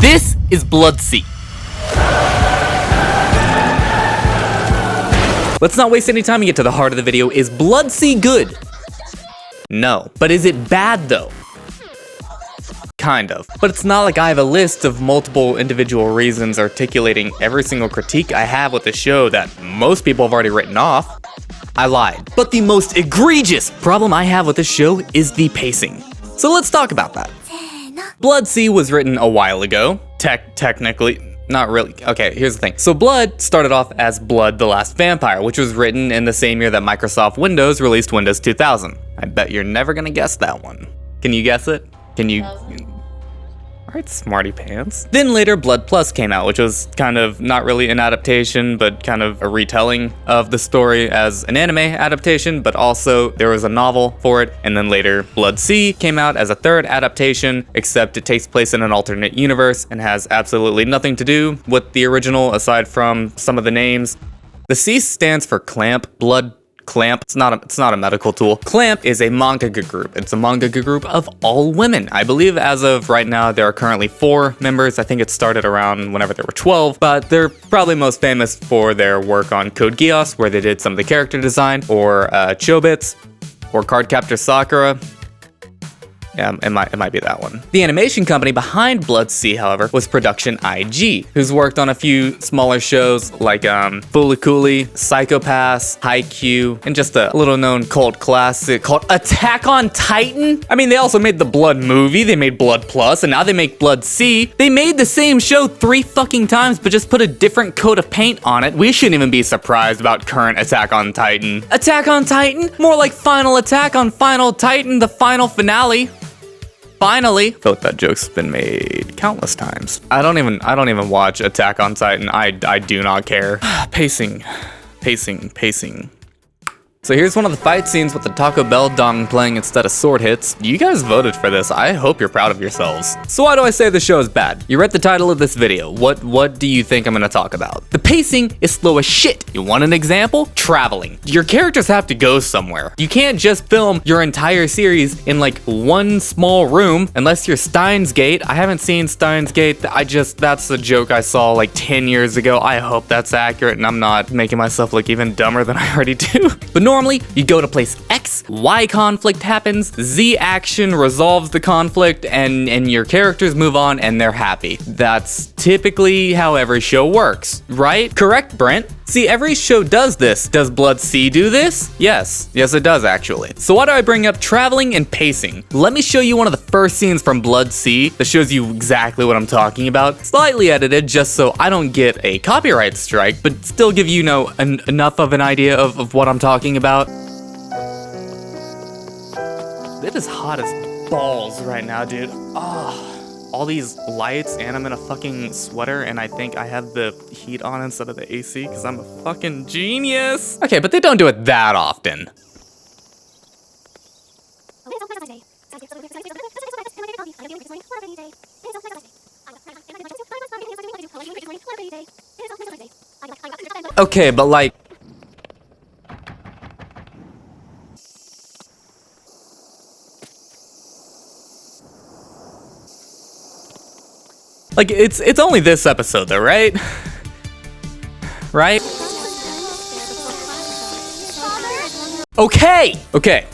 This is Blood-C. Let's not waste any time and get to the heart of the video. Is Blood-C good? No. But is it bad though? Kind of. But it's not like I have a list of multiple individual reasons articulating every single critique I have with the show that most people have already written off. I lied. But the most egregious problem I have with this show is the pacing. So let's talk about that. Blood-C was written a while ago. Technically, not really. Okay, here's the thing. So Blood started off as Blood the Last Vampire, which was written in the same year that Microsoft Windows released Windows 2000. I bet you're never gonna guess that one. Can you guess it? Can you? Alright, smarty pants. Then later Blood Plus came out, which was kind of not really an adaptation, but kind of a retelling of the story as an anime adaptation, but also there was a novel for it. And then later Blood-C came out as a third adaptation, except it takes place in an alternate universe and has absolutely nothing to do with the original aside from some of the names. The C stands for Clamp, Blood Clamp. It's not a medical tool. Clamp is a mangaka group. It's a mangaka group of all women. I believe as of right now, there are currently 4 members. I think it started around whenever there were 12, but they're probably most famous for their work on Code Geass, where they did some of the character design, or Chobits, or Cardcaptor Sakura. Yeah, it might be that one. The animation company behind Blood-C, however, was Production IG, who's worked on a few smaller shows like Fooly Cooly, Psycho-Pass, Haikyuu, and just a little known cult classic called Attack on Titan. I mean, they also made the Blood movie, they made Blood Plus, and now they make Blood-C. They made the same show 3 fucking times, but just put a different coat of paint on it. We shouldn't even be surprised about current Attack on Titan. Attack on Titan? More like Final Attack on Final Titan, the final finale. Finally! I feel like that joke's been made countless times. I don't even watch Attack on Titan. I do not care. Pacing. So here's one of the fight scenes with the Taco Bell dong playing instead of sword hits. You guys voted for this. I hope you're proud of yourselves. So why do I say the show is bad? You read the title of this video. What do you think I'm gonna talk about? The pacing is slow as shit. You want an example? Traveling. Your characters have to go somewhere. You can't just film your entire series in like one small room unless you're Steins Gate. I haven't seen Steins Gate. That's a joke I saw like 10 years ago. I hope that's accurate and I'm not making myself look even dumber than I already do. But normally, you go to place X, Y conflict happens, Z action resolves the conflict, and your characters move on and they're happy. That's typically how every show works, right? Correct, Brent? See, every show does this. Does Blood-C do this? Yes it does actually. So why do I bring up traveling and pacing? Let me show you one of the first scenes from Blood-C that shows you exactly what I'm talking about. Slightly edited just so I don't get a copyright strike, but still give you enough of an idea of what I'm talking about. It is hot as balls right now, dude. All these lights, and I'm in a fucking sweater, and I think I have the heat on instead of the AC because I'm a fucking genius. Okay, but they don't do it that often. Okay, but like, it's only this episode though, right? Right? Okay.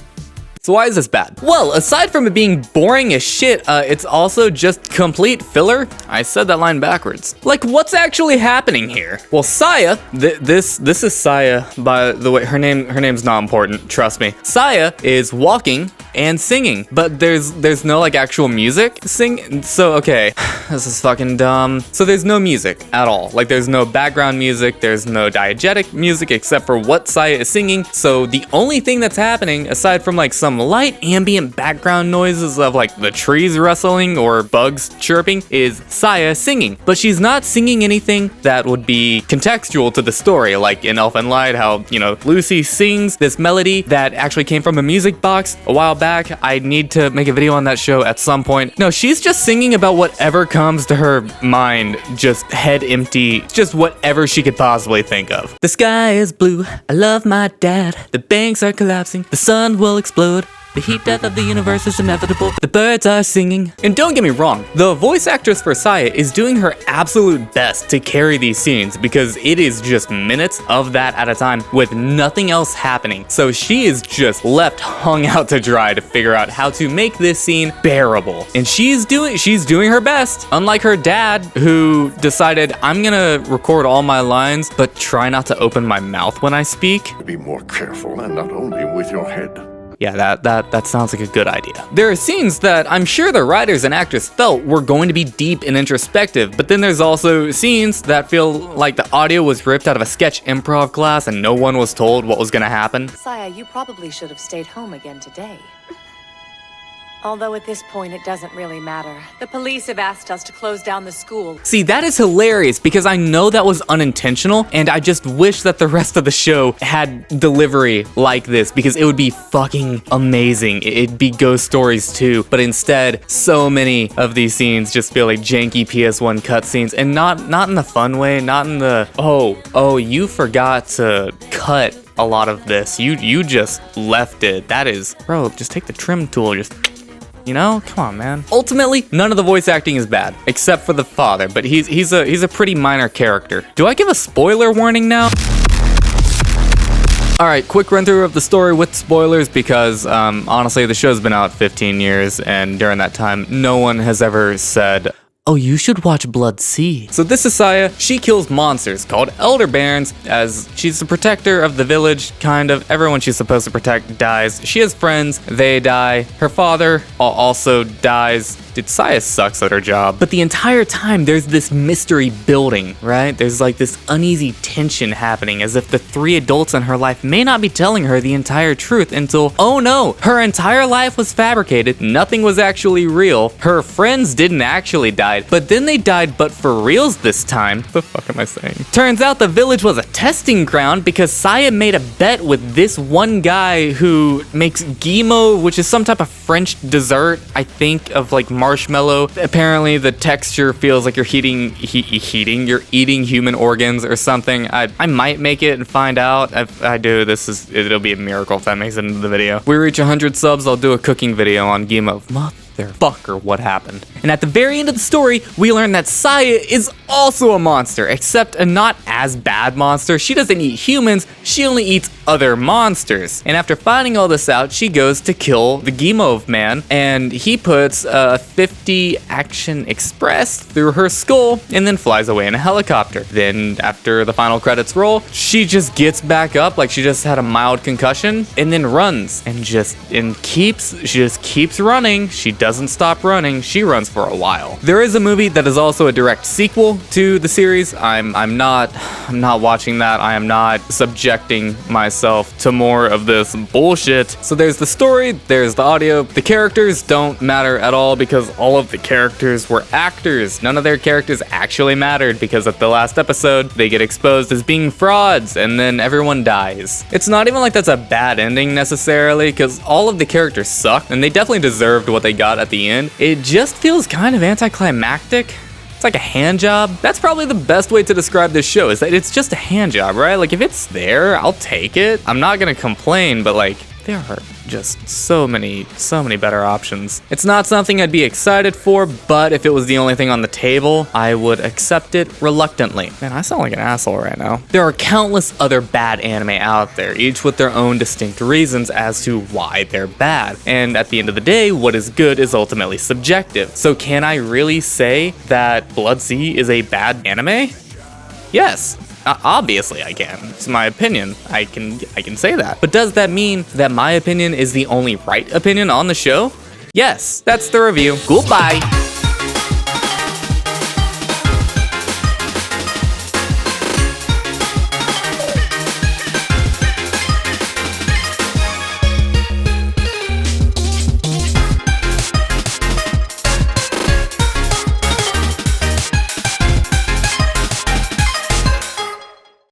So why is this bad? Well, aside from it being boring as shit, it's also just complete filler. I said that line backwards. Like, what's actually happening here? Well, Saya, this is Saya, by the way. Her name's not important, trust me. Saya is walking and singing, but there's no like actual music so okay, this is fucking dumb. So there's no music at all. Like there's no background music, there's no diegetic music except for what Saya is singing. So the only thing that's happening aside from like some light ambient background noises of like the trees rustling or bugs chirping is Saya singing. But she's not singing anything that would be contextual to the story, like in Elfen Light, how, you know, Lucy sings this melody that actually came from a music box a while back. I need to make a video on that show at some point. No, she's just singing about whatever comes to her mind, just head empty, just whatever she could possibly think of. The sky is blue, I love my dad, the banks are collapsing, the sun will explode. The heat death of the universe is inevitable. The birds are singing. And don't get me wrong, the voice actress for Saya is doing her absolute best to carry these scenes because it is just minutes of that at a time with nothing else happening. So she is just left hung out to dry to figure out how to make this scene bearable. And she's doing her best. Unlike her dad, who decided, I'm gonna record all my lines, but try not to open my mouth when I speak. Be more careful, and not only with your head. Yeah, that sounds like a good idea. There are scenes that I'm sure the writers and actors felt were going to be deep and introspective, but then there's also scenes that feel like the audio was ripped out of a sketch improv class and no one was told what was gonna happen. Saya, you probably should have stayed home again today. Although at this point it doesn't really matter. The police have asked us to close down the school. See, that is hilarious because I know that was unintentional and I just wish that the rest of the show had delivery like this because it would be fucking amazing. It'd be Ghost Stories too, but instead, so many of these scenes just feel like janky PS1 cutscenes and not in the fun way, not in the, oh, you forgot to cut a lot of this. You just left it. That is, bro, just take the trim tool, just... You know, come on, man. Ultimately, none of the voice acting is bad, except for the father, but he's a pretty minor character. Do I give a spoiler warning now? All right, quick run through of the story with spoilers because honestly, the show's been out 15 years, and during that time, no one has ever said, oh, you should watch Blood Sea. So this is Saya. She kills monsters called Elder Barons as she's the protector of the village, kind of. Everyone she's supposed to protect dies. She has friends, they die. Her father also dies. Dude, Saya sucks at her job. But the entire time, there's this mystery building, right? There's like this uneasy tension happening as if the three adults in her life may not be telling her the entire truth until, oh no, her entire life was fabricated. Nothing was actually real. Her friends didn't actually die, but then they died, but for reals this time. What the fuck am I saying? Turns out the village was a testing ground because Saya made a bet with this one guy who makes guimau, which is some type of French dessert, I think, of like marshmallow. Apparently the texture feels like you're you're eating human organs or something. I might make it and find out. If I do, it'll be a miracle if that makes it into the video. We reach 100 subs, I'll do a cooking video on guimau. Motherfucker, what happened? And at the very end of the story, we learn that Saya is also a monster, except a not as bad monster. She doesn't eat humans, she only eats other monsters. And after finding all this out, she goes to kill the guimauve man, and he puts a 50 Action Express through her skull and then flies away in a helicopter. Then after the final credits roll, she just gets back up like she just had a mild concussion and then runs and she just keeps running. She doesn't stop running. She runs for a while. There is a movie that is also a direct sequel to the series. I'm not watching that. I am not subjecting myself to more of this bullshit. So there's the story, there's the audio. The characters don't matter at all because all of the characters were actors. None of their characters actually mattered because at the last episode, they get exposed as being frauds and then everyone dies. It's not even like that's a bad ending necessarily because all of the characters suck and they definitely deserved what they got at the end. It just feels kind of anticlimactic. It's like a hand job. That's probably the best way to describe this show, is that it's just a hand job, right? Like if it's there, I'll take it. I'm not gonna complain, but like there are just so many better options. It's not something I'd be excited for, but if it was the only thing on the table, I would accept it reluctantly. Man, I sound like an asshole right now. There are countless other bad anime out there, each with their own distinct reasons as to why they're bad. And at the end of the day, what is good is ultimately subjective. So can I really say that Blood Sea is a bad anime? Yes. Obviously I can. It's my opinion. I can say that. But does that mean that my opinion is the only right opinion on the show? Yes, that's the review. Goodbye.